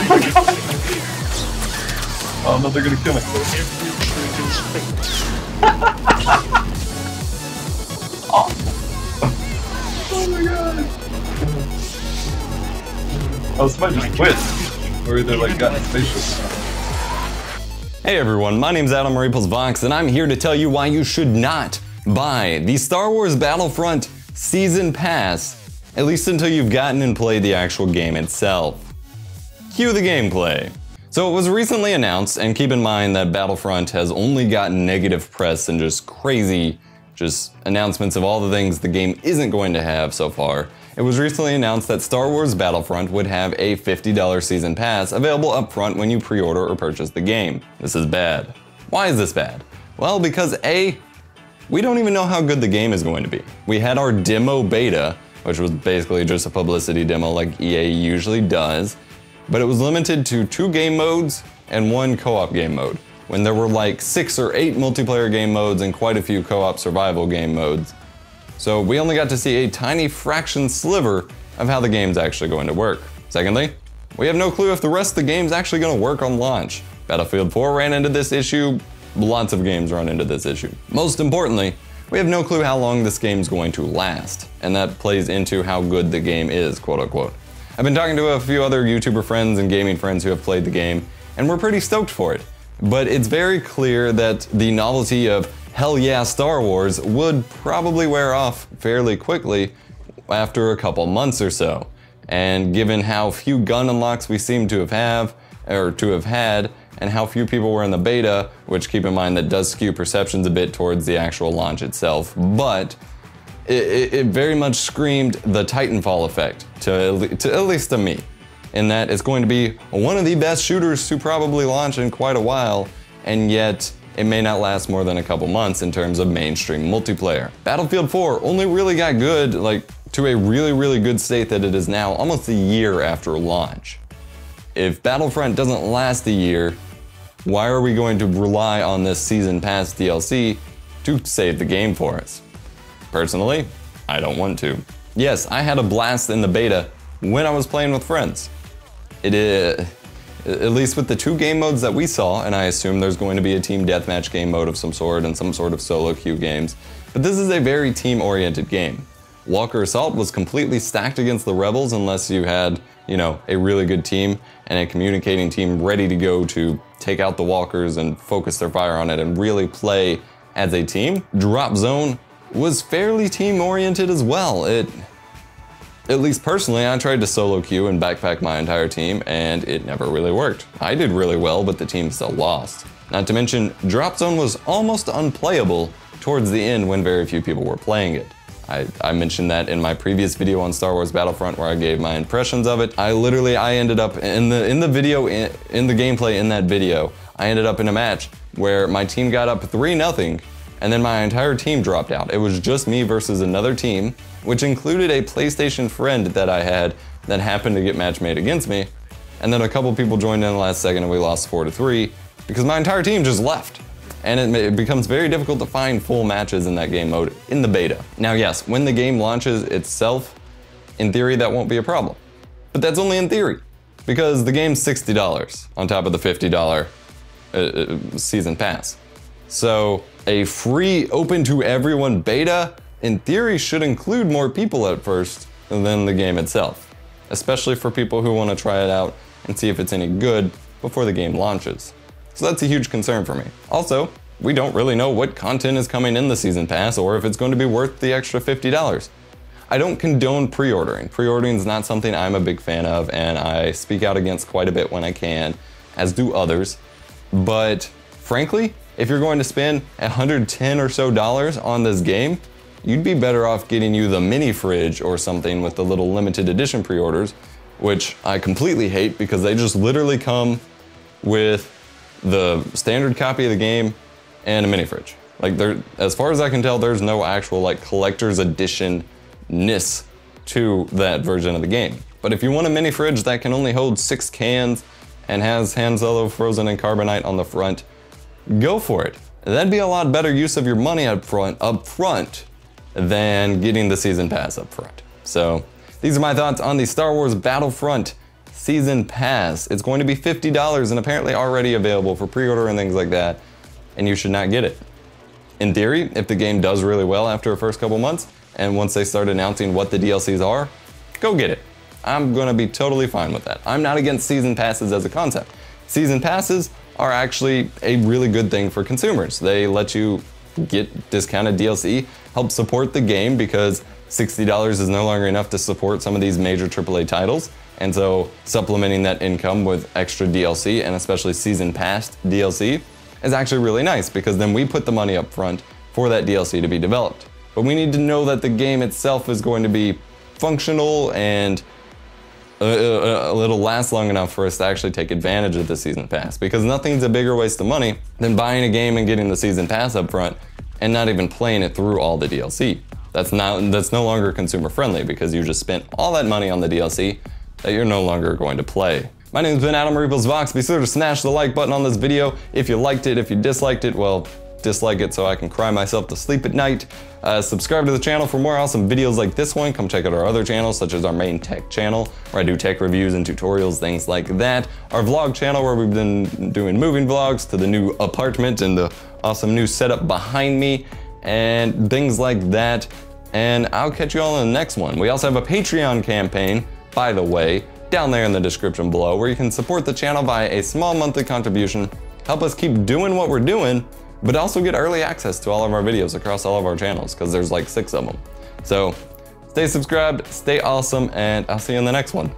my god! Oh no, they're gonna kill me. Oh. Oh my god! Oh, somebody just quit. Or they like got in spaceship. Hey everyone, my name's Adam Vox, and I'm here to tell you why you should not buy the Star Wars Battlefront Season Pass, at least until you've gotten and played the actual game itself. Cue the gameplay. So it was recently announced, and keep in mind that Battlefront has only gotten negative press and just crazy announcements of all the things the game isn't going to have so far. It was recently announced that Star Wars Battlefront would have a $50 season pass available up front when you pre-order or purchase the game. This is bad. Why is this bad? Well, because A, we don't even know how good the game is going to be. We had our demo beta, which was basically just a publicity demo like EA usually does, but it was limited to 2 game modes and 1 co-op game mode, when there were like 6 or 8 multiplayer game modes and quite a few co-op survival game modes. So we only got to see a tiny fraction sliver of how the game's actually going to work. Secondly, we have no clue if the rest of the game's actually going to work on launch. Battlefield 4 ran into this issue, lots of games run into this issue. Most importantly, we have no clue how long this game's going to last, and that plays into how good the game is, quote unquote. I've been talking to a few other YouTuber friends and gaming friends who have played the game, and we're pretty stoked for it. But it's very clear that the novelty of hell yeah Star Wars would probably wear off fairly quickly after a couple months or so. And given how few gun unlocks we seem to have had, and how few people were in the beta, which keep in mind that does skew perceptions a bit towards the actual launch itself, but it very much screamed the Titanfall effect, to at least to me, in that it's going to be one of the best shooters to probably launch in quite a while, and yet it may not last more than a couple months in terms of mainstream multiplayer. Battlefield 4 only really got good, to a really good state that it is now almost a year after launch. If Battlefront doesn't last a year, why are we going to rely on this Season Pass DLC to save the game for us? Personally, I don't want to. Yes, I had a blast in the beta when I was playing with friends. At least with the 2 game modes that we saw, and I assume there's going to be a team deathmatch game mode of some sort and some sort of solo queue games, but this is a very team-oriented game. Walker Assault was completely stacked against the Rebels unless you had, a really good team and a communicating team ready to go to take out the Walkers and focus their fire on it and really play as a team. Drop Zone was fairly team-oriented as well. At least personally, I tried to solo queue and backpack my entire team, and it never really worked. I did really well, but the team still lost. Not to mention, Drop Zone was almost unplayable towards the end when very few people were playing it. I mentioned that in my previous video on Star Wars Battlefront where I gave my impressions of it. I ended up in the gameplay in that video, I ended up in a match where my team got up 3-0, and then my entire team dropped out. It was just me versus another team, which included a PlayStation friend that I had that happened to get match made against me. And then a couple people joined in the last second and we lost 4-3 because my entire team just left. And it becomes very difficult to find full matches in that game mode in the beta. Now yes, when the game launches itself, in theory that won't be a problem. But that's only in theory, because the game's $60 on top of the $50 season pass. So a free open to everyone beta in theory should include more people at first than the game itself, especially for people who want to try it out and see if it's any good before the game launches. So that's a huge concern for me. Also, we don't really know what content is coming in the season pass or if it's going to be worth the extra $50. I don't condone pre-ordering. Pre-ordering is not something I'm a big fan of, and I speak out against quite a bit when I can, as do others. But frankly, if you're going to spend $110 or so on this game, you'd be better off getting you the mini fridge or something with the little limited edition pre-orders, which I completely hate because they just literally come with the standard copy of the game and a mini fridge. As far as I can tell, there's no actual collector's edition-ness to that version of the game. But if you want a mini fridge that can only hold 6 cans and has Han Solo frozen in carbonite on the front, go for it. That'd be a lot better use of your money up front than getting the season pass up front. So these are my thoughts on the Star Wars Battlefront Season Pass. It's going to be $50 and apparently already available for pre-order and things like that, and you should not get it. In theory, if the game does really well after the first couple months, and once they start announcing what the DLCs are, go get it. I'm gonna be totally fine with that. I'm not against season passes as a concept. Season passes are actually a really good thing for consumers. They let you get discounted DLC, help support the game because $60 is no longer enough to support some of these major AAA titles. And so supplementing that income with extra DLC and especially season pass DLC is actually really nice because then we put the money up front for that DLC to be developed. But we need to know that the game itself is going to be functional and it'll last long enough for us to actually take advantage of the season pass, because nothing's a bigger waste of money than buying a game and getting the season pass up front and not even playing it through all the DLC. That's no longer consumer friendly because you just spent all that money on the DLC that you're no longer going to play. My name's been Adam Vox. Be sure to smash the like button on this video if you liked it. If you disliked it, well, dislike it so I can cry myself to sleep at night. Subscribe to the channel for more awesome videos like this one. Come check out our other channels, such as our main tech channel, where I do tech reviews and tutorials, things like that. Our vlog channel, where we've been doing moving vlogs to the new apartment and the awesome new setup behind me, and things like that. And I'll catch you all in the next one. We also have a Patreon campaign, by the way, down there in the description below, where you can support the channel by a small monthly contribution, help us keep doing what we're doing, but also get early access to all of our videos across all of our channels, because there's like 6 of them. So stay subscribed, stay awesome, and I'll see you in the next one.